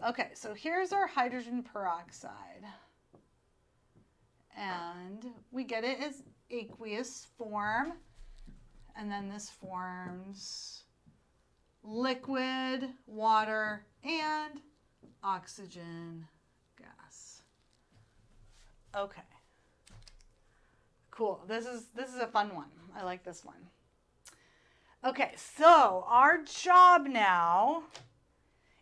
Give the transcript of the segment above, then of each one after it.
Okay, so here's our hydrogen peroxide. And we get it as aqueous form. And then this forms liquid, water, and oxygen gas. Okay. Cool. This is a fun one. I like this one. Okay, so our job now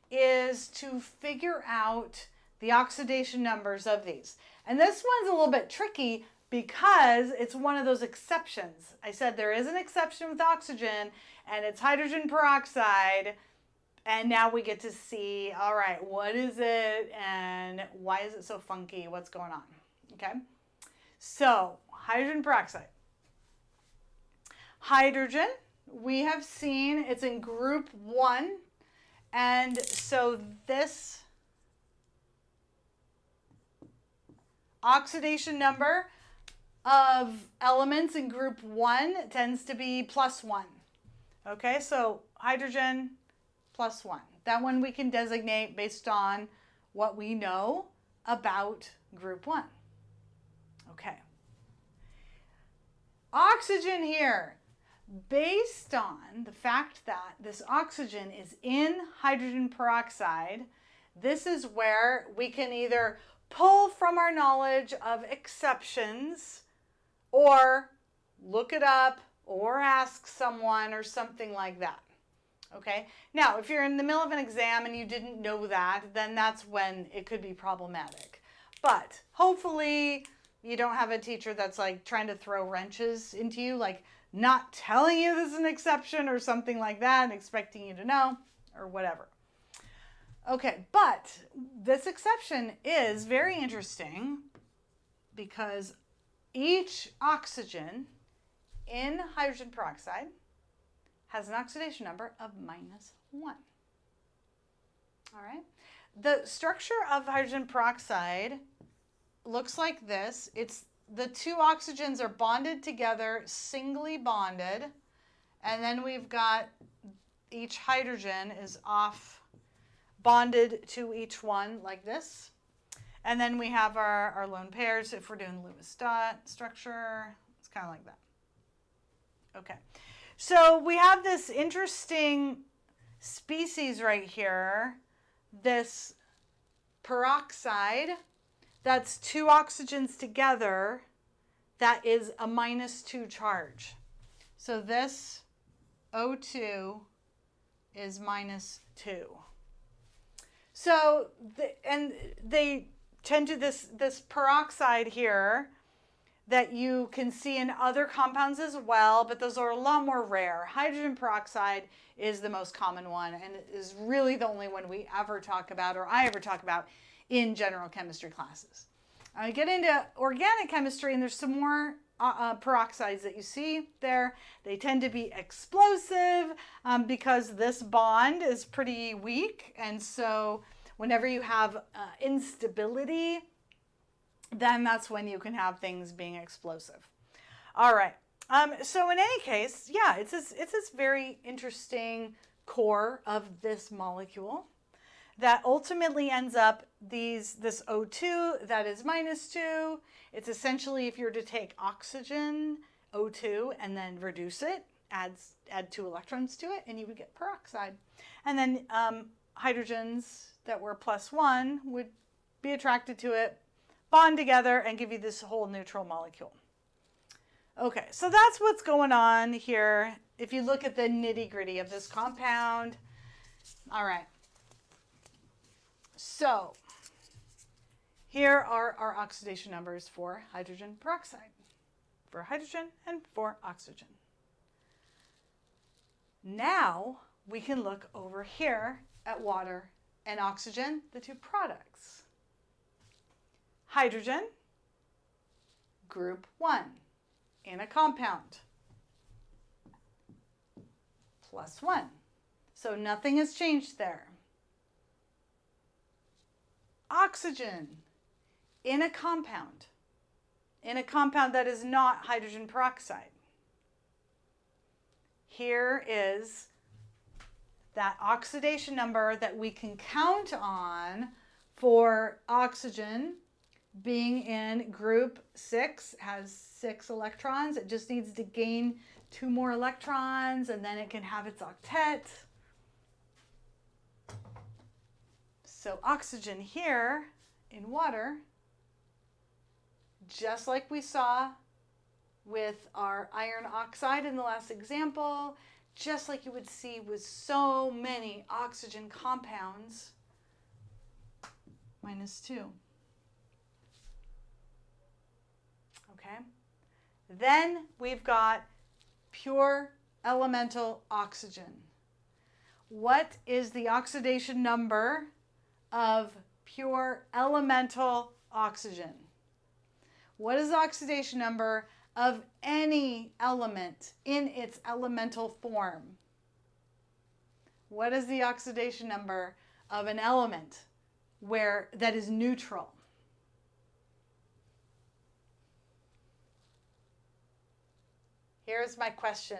is to figure out the oxidation numbers of these. And this one's a little bit tricky because it's one of those exceptions. I said there is an exception with oxygen, and it's hydrogen peroxide. And now we get to see, all right, what is it and why is it so funky? What's going on? Okay, so hydrogen peroxide. Hydrogen, we have seen it's in group 1. And so this oxidation number of elements in group 1 tends to be +1. Okay, so hydrogen +1. That one we can designate based on what we know about group 1. Okay. Oxygen here, based on the fact that this oxygen is in hydrogen peroxide, this is where we can either pull from our knowledge of exceptions or look it up or ask someone or something like that. Okay, now if you're in the middle of an exam and you didn't know that, then that's when it could be problematic. But hopefully you don't have a teacher that's like trying to throw wrenches into you, like not telling you this is an exception or something like that and expecting you to know or whatever. Okay, but this exception is very interesting because each oxygen in hydrogen peroxide has an oxidation number of -1. All right. The structure of hydrogen peroxide looks like this. It's the two oxygens are bonded together, singly bonded, and then we've got each hydrogen is off bonded to each one like this. And then we have our lone pairs. If we're doing Lewis dot structure, it's kind of like that. Okay. So we have this interesting species right here, this peroxide, that's two oxygens together, that is a -2 charge. So this O2 is -2. So, they tend to this peroxide here that you can see in other compounds as well, but those are a lot more rare. Hydrogen peroxide is the most common one and is really the only one we ever talk about, or I ever talk about, in general chemistry classes. I get into organic chemistry and there's some more peroxides that you see there. They tend to be explosive because this bond is pretty weak, and so whenever you have instability, then that's when you can have things being explosive. All right. So in any case, yeah, it's this very interesting core of this molecule that ultimately ends up this O2 that is -2. It's essentially, if you were to take oxygen, O2, and then reduce it, add 2 electrons to it, and you would get peroxide. And then hydrogens that were +1 would be attracted to it, bond together, and give you this whole neutral molecule. Okay, so that's what's going on here. If you look at the nitty-gritty of this compound. All right. So here are our oxidation numbers for hydrogen peroxide, for hydrogen and for oxygen. Now we can look over here at water and oxygen, the two products. Hydrogen, group 1, in a compound, +1. So nothing has changed there. Oxygen, in a compound that is not hydrogen peroxide. Here is that oxidation number that we can count on for oxygen being in group 6, has 6 electrons. It just needs to gain 2 more electrons and then it can have its octet. So oxygen here in water, just like we saw with our iron oxide in the last example, just like you would see with so many oxygen compounds, -2. Okay? Then we've got pure elemental oxygen. What is the oxidation number of pure elemental oxygen? What is the oxidation number of any element in its elemental form? What is the oxidation number of an element that is neutral? Here's my question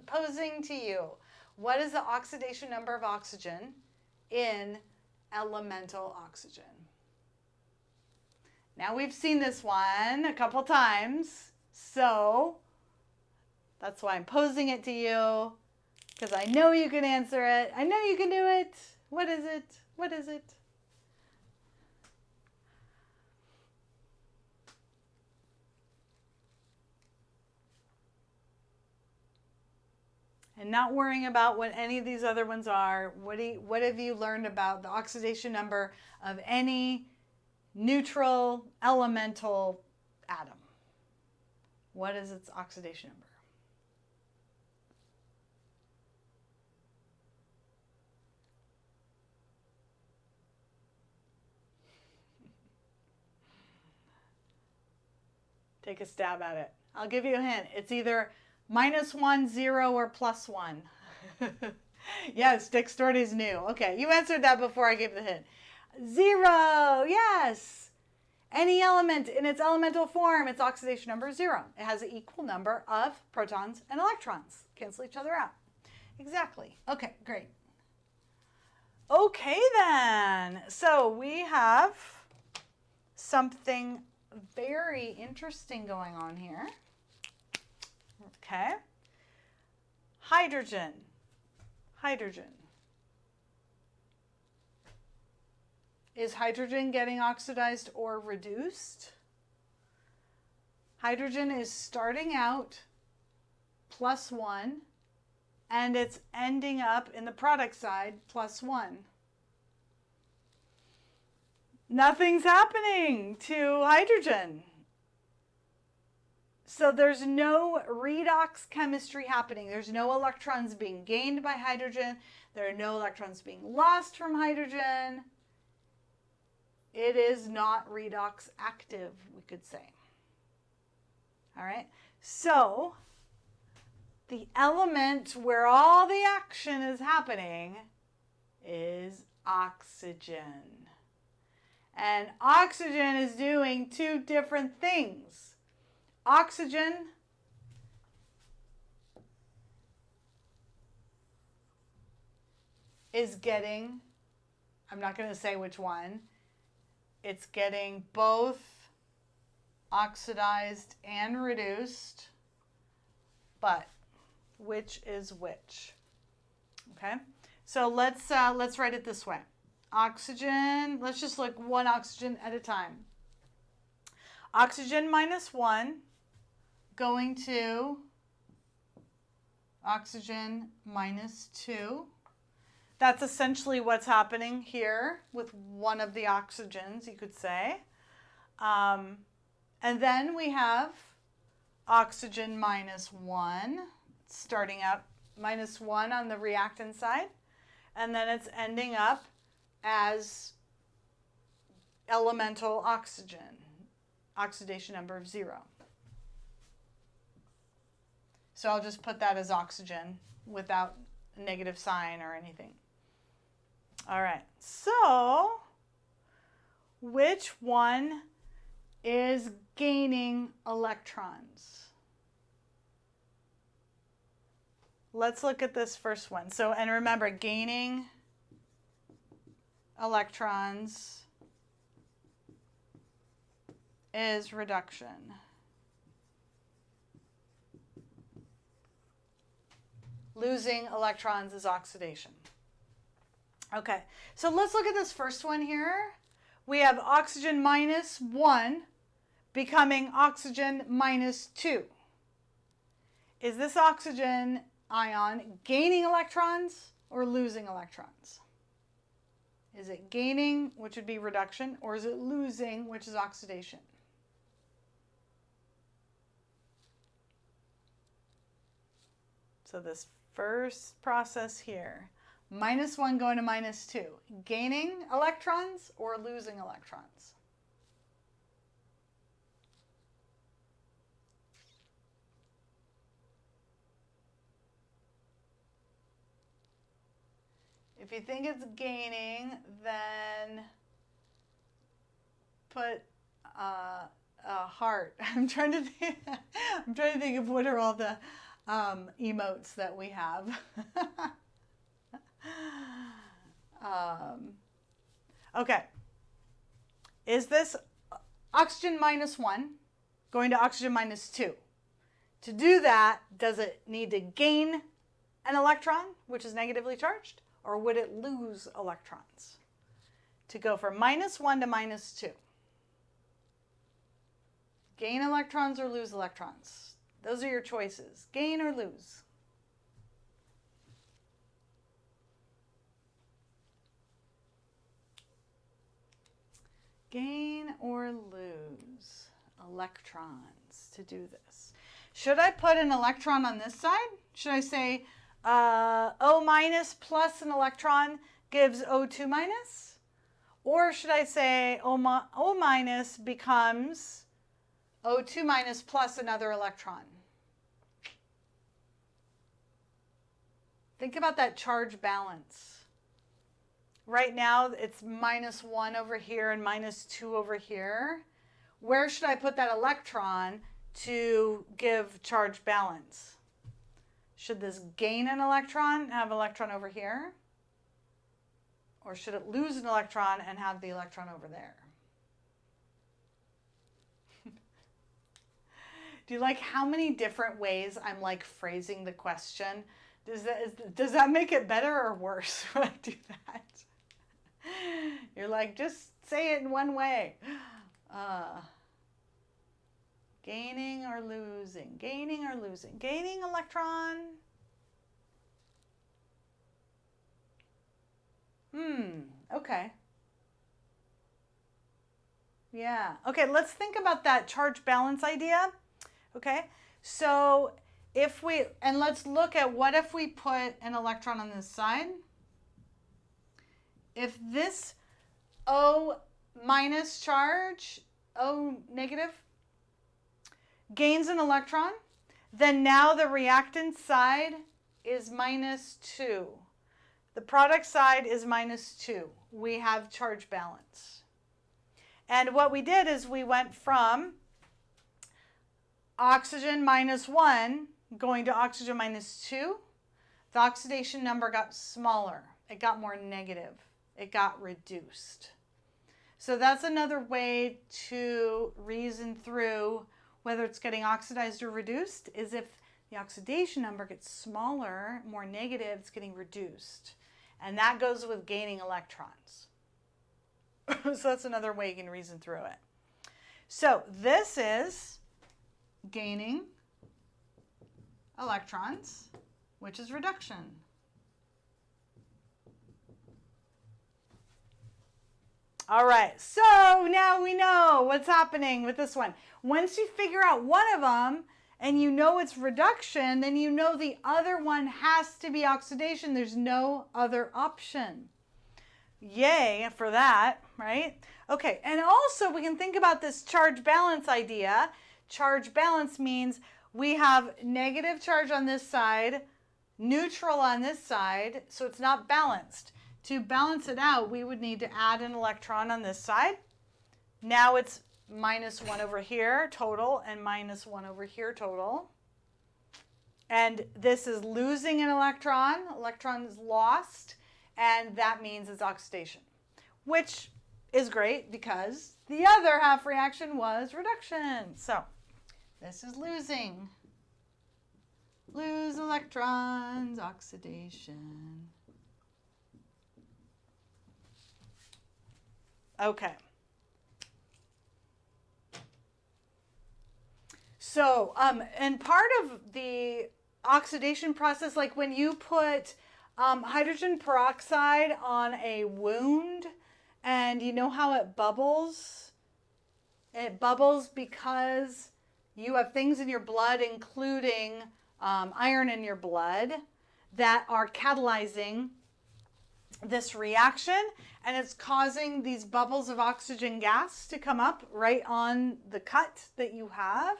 posing to you. What is the oxidation number of oxygen in elemental oxygen? Now we've seen this one a couple times, so that's why I'm posing it to you, because I know you can answer it. I know you can do it. What is it? What is it? And not worrying about what any of these other ones are. What have you learned about the oxidation number of any neutral elemental atom? What is its oxidation number? Take a stab at it. I'll give you a hint. It's either -1, 0, or +1. Yes, dexterity is new. Okay, you answered that before I gave the hint. 0, yes. Any element in its elemental form, its oxidation number is 0. It has an equal number of protons and electrons. Cancel each other out. Exactly. Okay, great. Okay then. So we have something very interesting going on here. Okay. Hydrogen. Hydrogen. Is hydrogen getting oxidized or reduced? Hydrogen is starting out +1 and it's ending up in the product side +1. Nothing's happening to hydrogen. So there's no redox chemistry happening. There's no electrons being gained by hydrogen. There are no electrons being lost from hydrogen. It is not redox active, we could say. All right. So the element where all the action is happening is oxygen. And oxygen is doing 2 different things. Oxygen is getting, I'm not going to say which one, it's getting both oxidized and reduced, but which is which? Okay, so let's write it this way. Oxygen, let's just look one oxygen at a time. Oxygen -1 going to oxygen -2. That's essentially what's happening here with one of the oxygens, you could say. And then we have oxygen -1, starting out -1 on the reactant side, and then it's ending up as elemental oxygen, oxidation number of 0. So I'll just put that as oxygen without a negative sign or anything. All right, so which one is gaining electrons? let's look at this first one. So, and remember, gaining electrons is reduction. Losing electrons is oxidation. Okay, so let's look at this first one here. We have oxygen -1 becoming oxygen -2. Is this oxygen ion gaining electrons or losing electrons? Is it gaining, which would be reduction, or is it losing, which is oxidation? So this first process here, -1 going to -2, gaining electrons or losing electrons? If you think it's gaining, then put a heart. I'm trying to think of what are all the emotes that we have. Okay. Is this oxygen -1 going to oxygen -2? To do that, does it need to gain an electron, which is negatively charged, or would it lose electrons to go from -1 to -2? Gain electrons or lose electrons? Those are your choices. Gain or lose? Gain or lose electrons to do this. Should I put an electron on this side? Should I say O- plus an electron gives O2-? Or should I say O- becomes O2- plus another electron? Think about that charge balance. Right now it's -1 over here and -2 over here. Where should I put that electron to give charge balance? Should this gain an electron and have an electron over here? Or should it lose an electron and have the electron over there? Do you like how many different ways I'm like phrasing the question? Does that make it better or worse when I do that? You're like, just say it in one way. Gaining or losing? Gaining or losing? Gaining electron. Okay. Yeah. Okay, let's think about that charge balance idea. Okay, so let's look at what if we put an electron on this side. If this O- charge, O- gains an electron, then now the reactant side is -2. The product side is -2. We have charge balance. And what we did is we went from oxygen -1 going to oxygen -2. The oxidation number got smaller. It got more negative. It got reduced. So that's another way to reason through whether it's getting oxidized or reduced, is if the oxidation number gets smaller, more negative, it's getting reduced. And that goes with gaining electrons. So that's another way you can reason through it. So this is gaining electrons, which is reduction. All right, so now we know what's happening with this one. Once you figure out one of them and you know it's reduction, then you know the other one has to be oxidation. There's no other option. Yay for that, right? Okay, and also we can think about this charge balance idea. Charge balance means we have negative charge on this side, neutral on this side, so it's not balanced. To balance it out, we would need to add an electron on this side. Now it's -1 over here total and -1 over here total. And this is losing an electron. Electron is lost, and that means it's oxidation, which is great because the other half reaction was reduction. So this is losing. Lose electrons, oxidation. Okay. So, and part of the oxidation process, like when you put hydrogen peroxide on a wound, and you know how it bubbles? It bubbles because you have things in your blood, including iron in your blood, that are catalyzing this reaction, and it's causing these bubbles of oxygen gas to come up right on the cut that you have.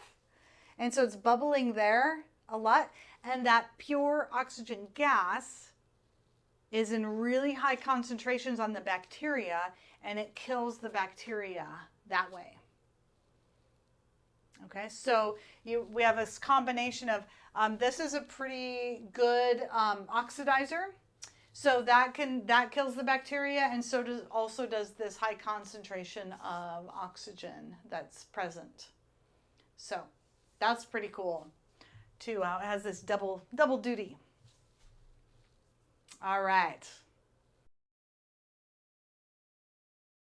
And so it's bubbling there a lot, and that pure oxygen gas is in really high concentrations on the bacteria, and it kills the bacteria that way. Okay, so we have this combination of, this is a pretty good oxidizer. So that kills the bacteria, and so does this high concentration of oxygen that's present. So that's pretty cool too. It has this double duty. All right.